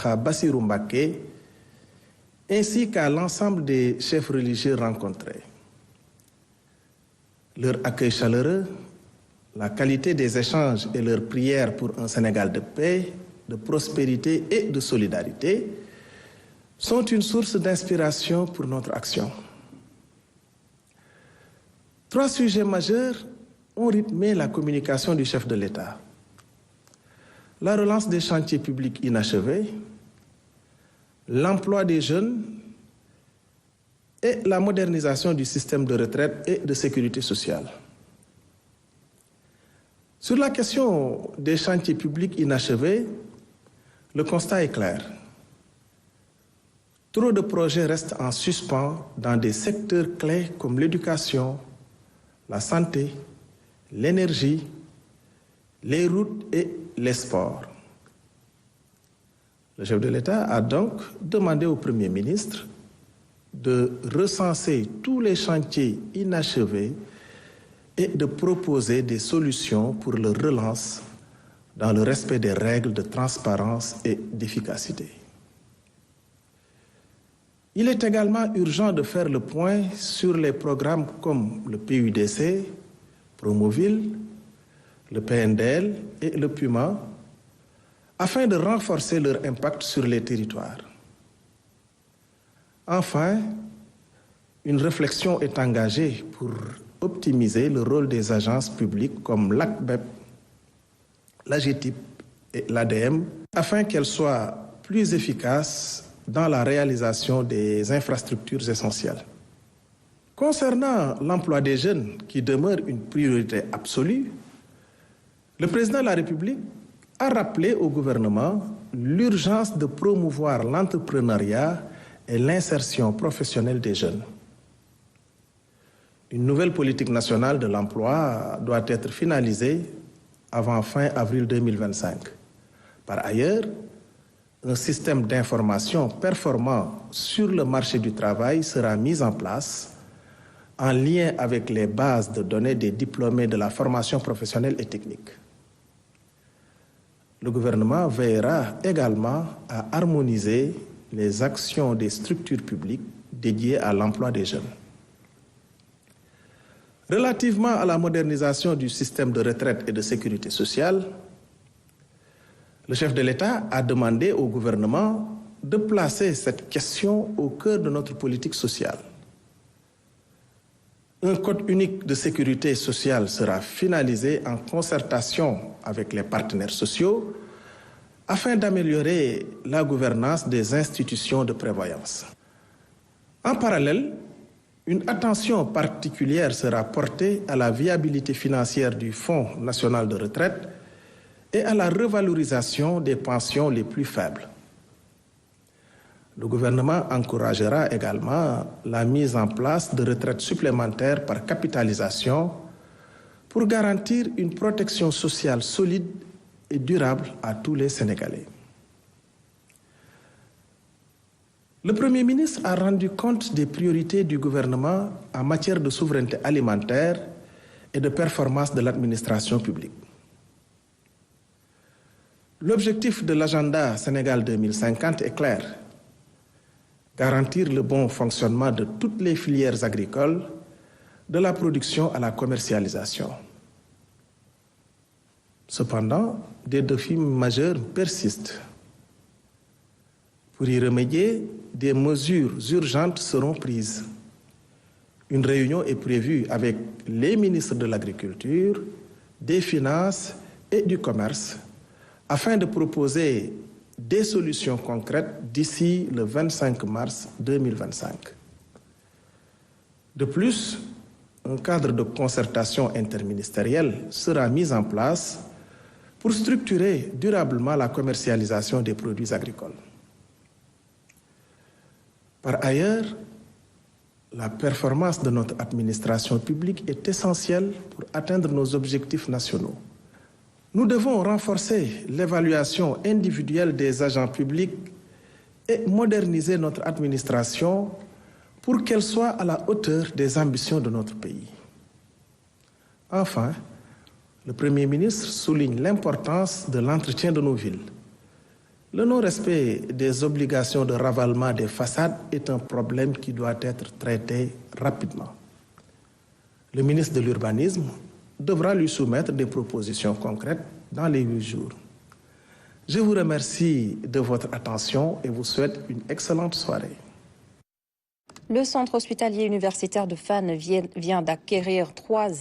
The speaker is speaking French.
à Bassirou Mbacké, ainsi qu'à l'ensemble des chefs religieux rencontrés. Leur accueil chaleureux, la qualité des échanges et leurs prières pour un Sénégal de paix, de prospérité et de solidarité sont une source d'inspiration pour notre action. 3 sujets majeurs ont rythmé la communication du chef de l'État. La relance des chantiers publics inachevés, l'emploi des jeunes et la modernisation du système de retraite et de sécurité sociale. Sur la question des chantiers publics inachevés, le constat est clair. Trop de projets restent en suspens dans des secteurs clés comme l'éducation, la santé, l'énergie, les routes et les sports. Le chef de l'État a donc demandé au Premier ministre de recenser tous les chantiers inachevés et de proposer des solutions pour leur relance dans le respect des règles de transparence et d'efficacité. Il est également urgent de faire le point sur les programmes comme le PUDC, Promoville, le PNDL et le PUMA, afin de renforcer leur impact sur les territoires. Enfin, une réflexion est engagée pour optimiser le rôle des agences publiques comme l'ACBEP, l'AGETIP et l'ADM, afin qu'elles soient plus efficaces dans la réalisation des infrastructures essentielles. Concernant l'emploi des jeunes, qui demeure une priorité absolue, le président de la République a rappelé au gouvernement l'urgence de promouvoir l'entrepreneuriat et l'insertion professionnelle des jeunes. Une nouvelle politique nationale de l'emploi doit être finalisée avant fin avril 2025. Par ailleurs, un système d'information performant sur le marché du travail sera mis en place en lien avec les bases de données des diplômés de la formation professionnelle et technique. Le gouvernement veillera également à harmoniser les actions des structures publiques dédiées à l'emploi des jeunes. Relativement à la modernisation du système de retraite et de sécurité sociale, le chef de l'État a demandé au gouvernement de placer cette question au cœur de notre politique sociale. Un code unique de sécurité sociale sera finalisé en concertation avec les partenaires sociaux afin d'améliorer la gouvernance des institutions de prévoyance. En parallèle, une attention particulière sera portée à la viabilité financière du Fonds national de retraite et à la revalorisation des pensions les plus faibles. Le gouvernement encouragera également la mise en place de retraites supplémentaires par capitalisation pour garantir une protection sociale solide et durable à tous les Sénégalais. Le Premier ministre a rendu compte des priorités du gouvernement en matière de souveraineté alimentaire et de performance de l'administration publique. L'objectif de l'agenda Sénégal 2050 est clair: garantir le bon fonctionnement de toutes les filières agricoles, de la production à la commercialisation. Cependant, des défis majeurs persistent. Pour y remédier, des mesures urgentes seront prises. Une réunion est prévue avec les ministres de l'Agriculture, des Finances et du Commerce afin de proposer des solutions concrètes d'ici le 25 mars 2025. De plus, un cadre de concertation interministérielle sera mis en place pour structurer durablement la commercialisation des produits agricoles. Par ailleurs, la performance de notre administration publique est essentielle pour atteindre nos objectifs nationaux. Nous devons renforcer l'évaluation individuelle des agents publics et moderniser notre administration pour qu'elle soit à la hauteur des ambitions de notre pays. Enfin, le Premier ministre souligne l'importance de l'entretien de nos villes. Le non-respect des obligations de ravalement des façades est un problème qui doit être traité rapidement. Le ministre de l'Urbanisme devra lui soumettre des propositions concrètes dans les 8 jours. Je vous remercie de votre attention et vous souhaite une excellente soirée. Le centre hospitalier universitaire de Fannes vient d'acquérir 3